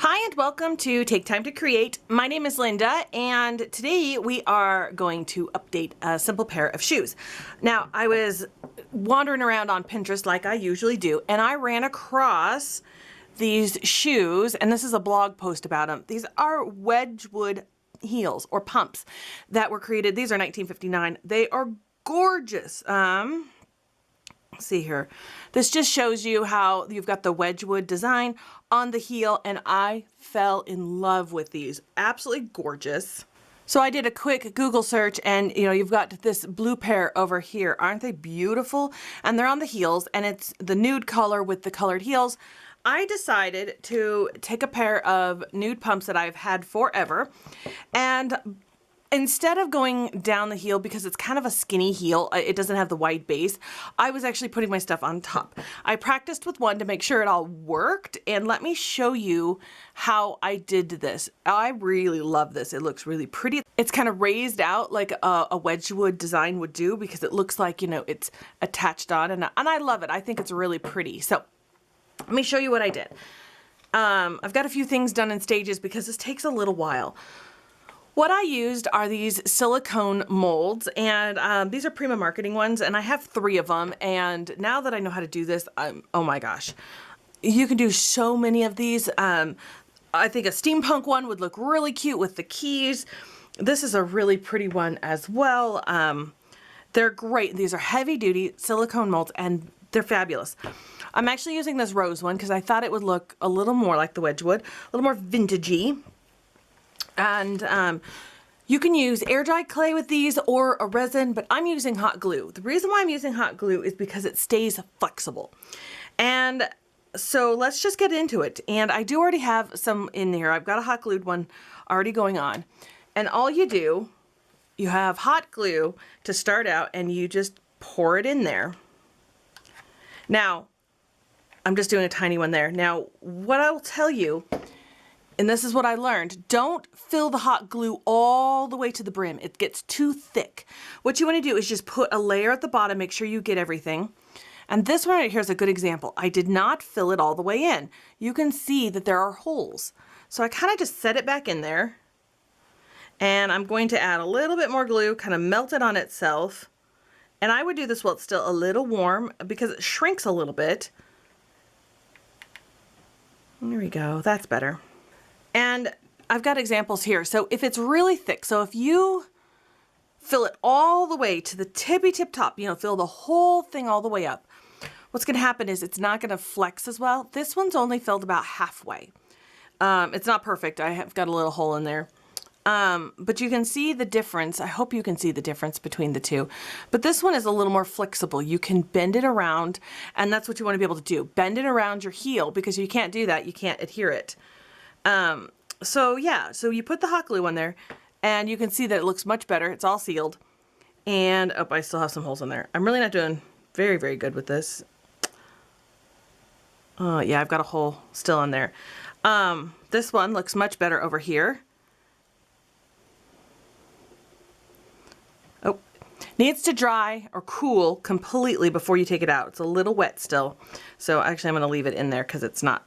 Hi and welcome to Take Time to Create. My name is Linda and today we are going to update a simple pair of shoes. Now I was wandering around on Pinterest like I usually do and I ran across these shoes, and this is a blog post about them. These are Wedgwood heels or pumps that were created. These are 1959. They are gorgeous. Let's see here. This just shows you how you've got the Wedgwood design on the heel, and I fell in love with these. Absolutely gorgeous. So I did a quick Google search, and you've got this blue pair over here. Aren't they beautiful? And they're on the heels, and it's the nude color with the colored heels. I decided to take a pair of nude pumps that I've had forever, and instead of going down the heel, because it's kind of a skinny heel, it doesn't have the wide base, I was actually putting my stuff on top. I practiced with one to make sure it all worked, and let me show you how I did this. I really love this. It looks really pretty. It's kind of raised out like a Wedgwood design would do, because it looks like, it's attached on, and I love it. I think it's really pretty. So let me show you what I did. I've got a few things done in stages because this takes a little while. What I used are these silicone molds, and these are Prima Marketing ones, and I have 3 of them, and now that I know how to do this, oh my gosh, you can do so many of these. I think a steampunk one would look really cute with the keys. This is a really pretty one as well. They're great. These are heavy-duty silicone molds, and they're fabulous. I'm actually using this rose one because I thought it would look a little more like the Wedgwood, a little more vintagey. And you can use air dried clay with these or a resin, but I'm using hot glue. The reason why I'm using hot glue is because it stays flexible. And so let's just get into it. And I do already have some in here. I've got a hot glued one already going on. And all you do, you have hot glue to start out, and you just pour it in there. Now, I'm just doing a tiny one there. Now, what I will tell you, and this is what I learned, don't fill the hot glue all the way to the brim. It gets too thick. What you want to do is just put a layer at the bottom, make sure you get everything. And this one right here is a good example. I did not fill it all the way in. You can see that there are holes. So I kind of just set it back in there. And I'm going to add a little bit more glue, kind of melt it on itself. And I would do this while it's still a little warm because it shrinks a little bit. There we go, that's better. And I've got examples here. So if it's really thick, so if you fill it all the way to the tippy tip top, fill the whole thing all the way up, what's going to happen is it's not going to flex as well. This one's only filled about halfway. It's not perfect. I have got a little hole in there. But you can see the difference. I hope you can see the difference between the two. But this one is a little more flexible. You can bend it around, and that's what you want to be able to do. Bend it around your heel, because if you can't do that, you can't adhere it. So you put the hot glue on there, and you can see that it looks much better. It's all sealed. And, I still have some holes in there. I'm really not doing very, very good with this. Yeah, I've got a hole still in there. This one looks much better over here. Needs to dry or cool completely before you take it out. It's a little wet still. So actually I'm going to leave it in there because it's not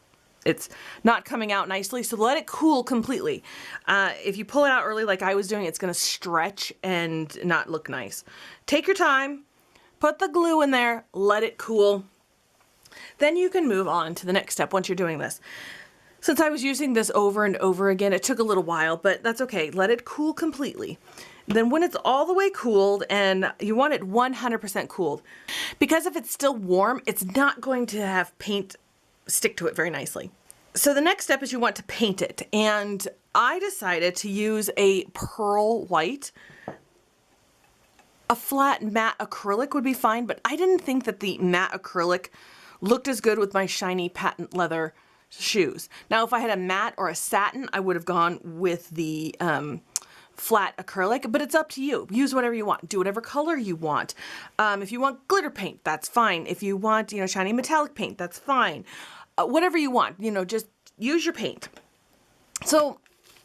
coming out nicely. So let it cool completely. If you pull it out early like I was doing, it's going to stretch and not look nice. Take your time, put the glue in there, let it cool. Then you can move on to the next step once you're doing this. Since I was using this over and over again, it took a little while, but that's okay. Let it cool completely. Then when it's all the way cooled, and you want it 100% cooled, because if it's still warm, it's not going to have paint stick to it very nicely. So the next step is you want to paint it, and I decided to use a pearl white. A flat matte acrylic would be fine, but I didn't think that the matte acrylic looked as good with my shiny patent leather shoes. Now if I had a matte or a satin, I would have gone with the flat acrylic, but it's up to you. Use whatever you want. Do whatever color you want. If you want glitter paint, that's fine. If you want, shiny metallic paint, that's fine. Whatever you want, just use your paint. So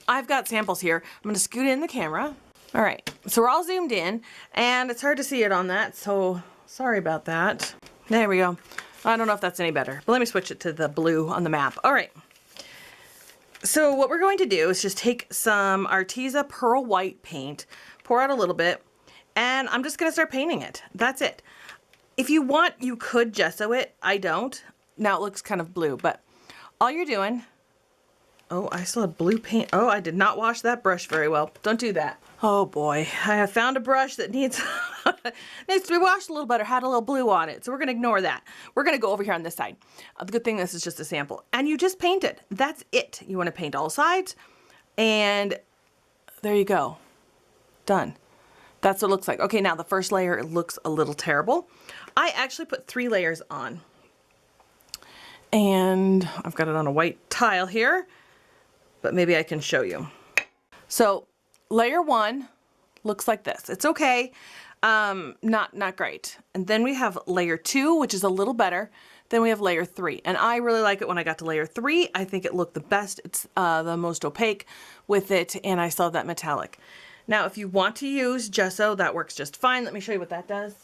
I've got samples here. I'm going to scoot in the camera. All right, so we're all zoomed in, and it's hard to see it on that, so sorry about that. There we go. I don't know if that's any better, but let me switch it to the blue on the map. All right. So what we're going to do is just take some Arteza Pearl White paint, pour out a little bit, and I'm just gonna start painting it. That's it. If you want, you could gesso it. I don't. Now it looks kind of blue, but all you're doing, oh, I still have blue paint. Oh, I did not wash that brush very well. Don't do that. Oh boy, I have found a brush that needs, needs to be washed a little better, had a little blue on it. So we're gonna ignore that. We're gonna go over here on this side. The good thing this is just a sample. And you just paint it. That's it. You wanna paint all sides, and there you go. Done. That's what it looks like. Okay, now the first layer, it looks a little terrible. I actually put 3 layers on. And I've got it on a white tile here, but maybe I can show you. So layer 1 looks like this. It's okay, not great. And then we have layer 2, which is a little better. Then we have layer 3, and I really like it when I got to layer 3. I think it looked the best. It's the most opaque with it, and I still have that metallic. Now, if you want to use gesso, that works just fine. Let me show you what that does.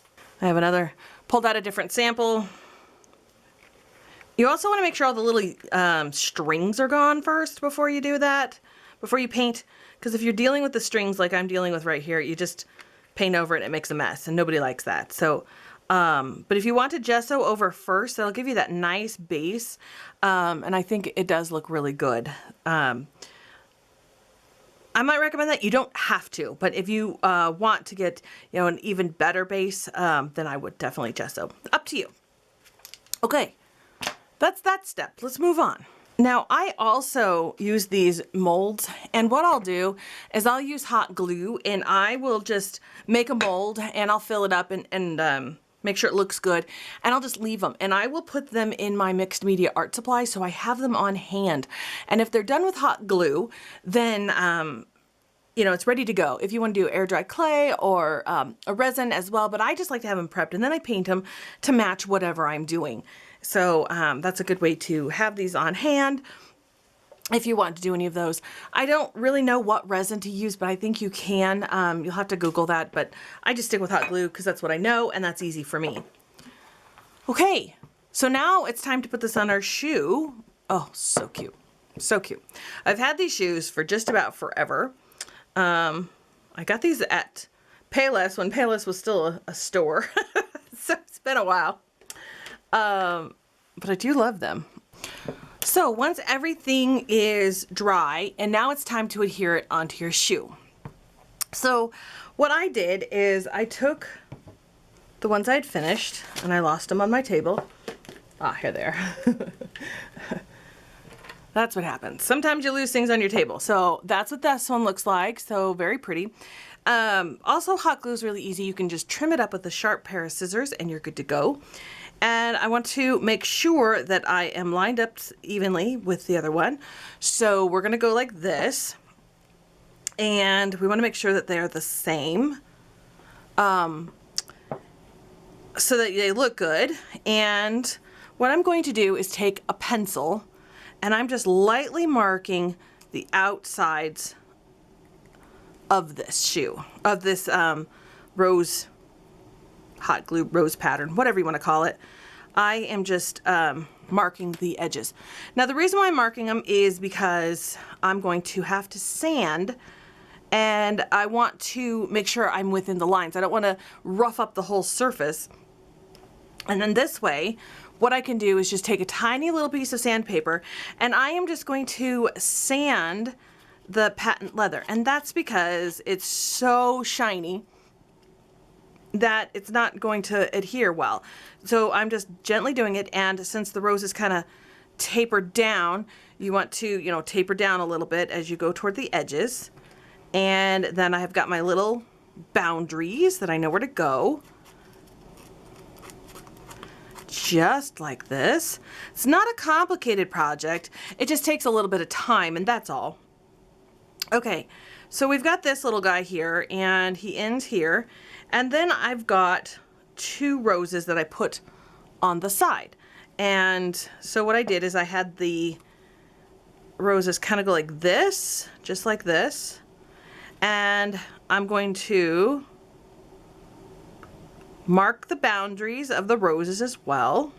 I have another, pulled out a different sample. You also want to make sure all the little strings are gone first before you do that, before you paint. Because if you're dealing with the strings like I'm dealing with right here, you just paint over it and it makes a mess, and nobody likes that. So, but if you want to gesso over first, that'll give you that nice base. And I think it does look really good. I might recommend that. You don't have to, but if you want to get, you know, an even better base, then I would definitely gesso. Up to you. Okay, that's that step. Let's move on. Now, I also use these molds, and what I'll do is I'll use hot glue, and I will just make a mold, and I'll fill it up and make sure it looks good, and I'll just leave them, and I will put them in my mixed media art supply, so I have them on hand. And if they're done with hot glue, then you know, it's ready to go. If you want to do air dry clay or a resin as well, but I just like to have them prepped, and then I paint them to match whatever I'm doing. So that's a good way to have these on hand if you want to do any of those. I don't really know what resin to use, but I think you can. You'll have to Google that, but I just stick with hot glue because that's what I know, and that's easy for me. Okay, so now it's time to put this on our shoe. Oh, so cute. So cute. I've had these shoes for just about forever. I got these at Payless when Payless was still a store. So it's been a while. But I do love them. So once everything is dry, and now it's time to adhere it onto your shoe. So what I did is I took the ones I'd finished, and I lost them on my table. Ah, here they are. That's what happens. Sometimes you lose things on your table. So that's what this one looks like. So very pretty. Also, hot glue is really easy. You can just trim it up with a sharp pair of scissors and you're good to go. And I want to make sure that I am lined up evenly with the other one. So we're going to go like this. And we want to make sure that they're the same. So that they look good. And what I'm going to do is take a pencil, and I'm just lightly marking the outsides of this shoe, of this rose, hot glue rose pattern, whatever you want to call it. I am just marking the edges. Now the reason why I'm marking them is because I'm going to have to sand, and I want to make sure I'm within the lines. I don't want to rough up the whole surface. And then this way, what I can do is just take a tiny little piece of sandpaper, and I am just going to sand the patent leather. And that's because it's so shiny that it's not going to adhere well. So I'm just gently doing it, and since the rose is kind of tapered down, you want to, you know, taper down a little bit as you go toward the edges. And then I have got my little boundaries that I know where to go. Just like this. It's not a complicated project. It just takes a little bit of time, and that's all. Okay, so we've got this little guy here, and he ends here. And then I've got 2 roses that I put on the side. And so what I did is I had the roses kind of go like this, just like this. And I'm going to mark the boundaries of the roses as well.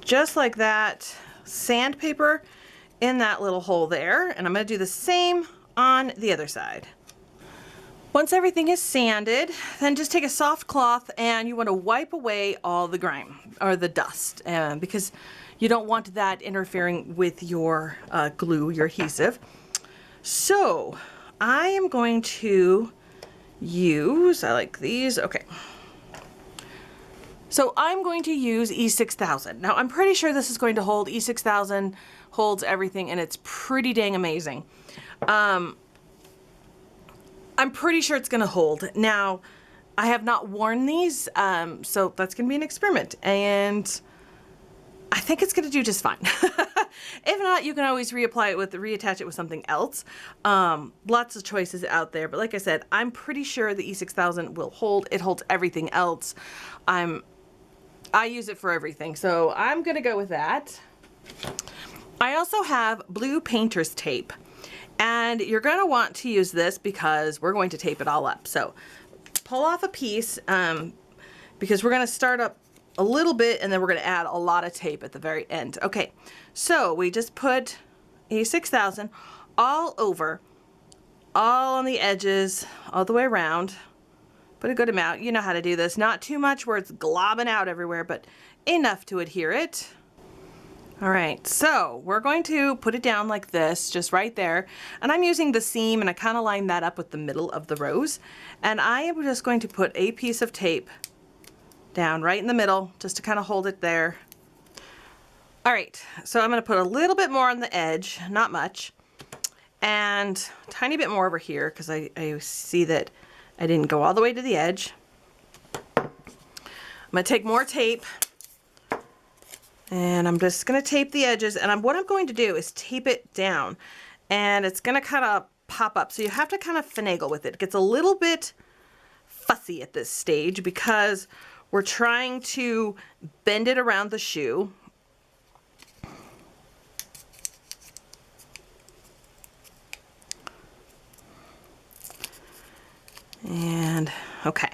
just like that, sandpaper in that little hole there, and I'm going to do the same on the other side. Once everything is sanded, then just take a soft cloth and you want to wipe away all the grime or the dust because you don't want that interfering with your glue, your adhesive. So I am going to use, I like these, okay. So I'm going to use E6000. Now I'm pretty sure this is going to hold. E6000 holds everything and it's pretty dang amazing. I'm pretty sure it's gonna hold. Now, I have not worn these, so that's gonna be an experiment, and I think it's gonna do just fine. If not, you can always reattach it with something else. Lots of choices out there, but like I said, I'm pretty sure the E6000 will hold. It holds everything else. I use it for everything, so I'm gonna go with that. I also have blue painter's tape. And you're going to want to use this because we're going to tape it all up. So pull off a piece because we're going to start up a little bit and then we're going to add a lot of tape at the very end. Okay, so we just put E6000 all over, all on the edges, all the way around. Put a good amount. You know how to do this. Not too much where it's globbing out everywhere, but enough to adhere it. All right, so we're going to put it down like this, just right there. And I'm using the seam and I kind of line that up with the middle of the rose. And I am just going to put a piece of tape down right in the middle, just to kind of hold it there. All right, so I'm gonna put a little bit more on the edge, not much, and a tiny bit more over here because I see that I didn't go all the way to the edge. I'm gonna take more tape. And I'm just going to tape the edges, and what I'm going to do is tape it down, and it's going to kind of pop up. So you have to kind of finagle with it. It gets a little bit fussy at this stage because we're trying to bend it around the shoe. And okay,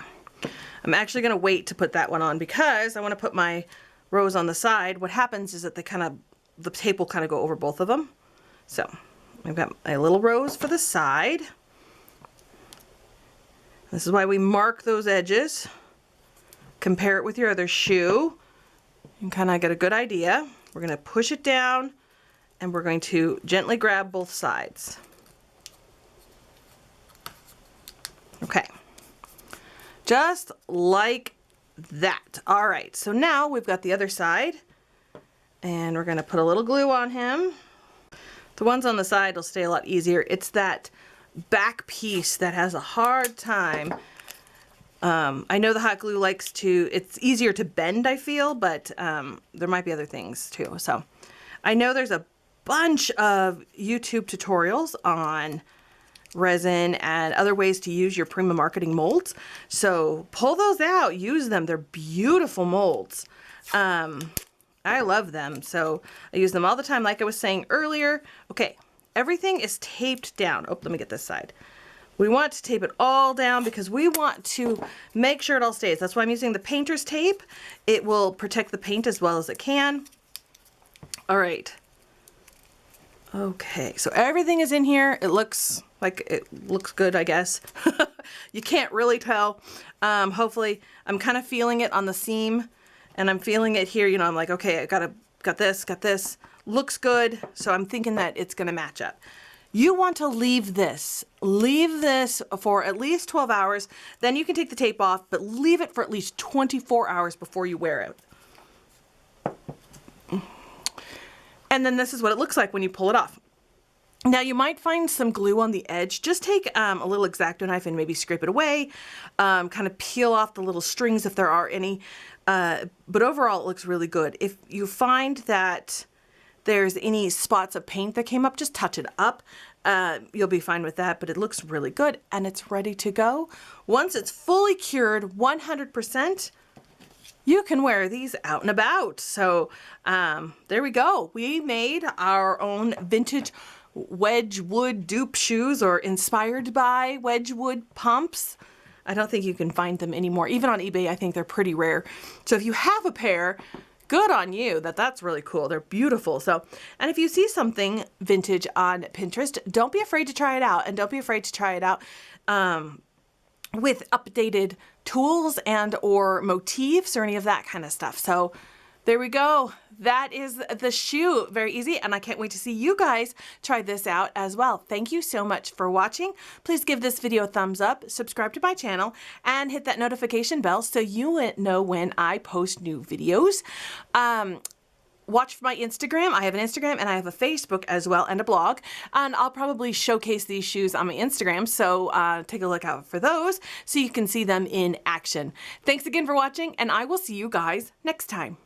I'm actually going to wait to put that one on because I want to put my rose on the side. What happens is that the tape will kind of go over both of them. So I've got a little rose for the side. This is why we mark those edges. Compare it with your other shoe. You can kind of get a good idea. We're going to push it down and we're going to gently grab both sides. Okay. Just like that. All right, so now we've got the other side and we're going to put a little glue on him. The ones on the side will stay a lot easier. It's that back piece that has a hard time. I know the hot glue it's easier to bend, I feel, but there might be other things too. So I know there's a bunch of YouTube tutorials on resin and other ways to use your Prima Marketing molds. So pull those out, use them. They're beautiful molds. I love them. So I use them all the time, like I was saying earlier. Okay, everything is taped down. Oh, let me get this side. We want to tape it all down because we want to make sure it all stays. That's why I'm using the painter's tape. It will protect the paint as well as it can. All right. Okay, so everything is in here. It looks good, I guess. You can't really tell. Hopefully, I'm kind of feeling it on the seam, and I'm feeling it here. You know, I'm like, okay, I got this. Looks good. So I'm thinking that it's gonna match up. You want to leave this for at least 12 hours. Then you can take the tape off, but leave it for at least 24 hours before you wear it. And then this is what it looks like when you pull it off. Now you might find some glue on the edge. Just take a little X-Acto knife and maybe scrape it away. Kind of peel off the little strings if there are any. But overall it looks really good. If you find that there's any spots of paint that came up, just touch it up. You'll be fine with that, but it looks really good and it's ready to go. Once it's fully cured, 100%, you can wear these out and about. So there we go. We made our own vintage Wedgwood dupe shoes, or inspired by Wedgwood pumps. I don't think you can find them anymore. Even on eBay, I think they're pretty rare. So if you have a pair, good on you. That's really cool. They're beautiful. So, and if you see something vintage on Pinterest, don't be afraid to try it out, and don't be afraid to try it out with updated tools and or motifs or any of that kind of stuff. So there we go. That is the shoe. Very easy, and I can't wait to see you guys try this out as well. Thank you so much for watching. Please give this video a thumbs up, subscribe to my channel, and hit that notification bell so you know when I post new videos. Watch my Instagram. I have an Instagram and I have a Facebook as well, and a blog. And I'll probably showcase these shoes on my Instagram, so take a look out for those so you can see them in action. Thanks again for watching, and I will see you guys next time.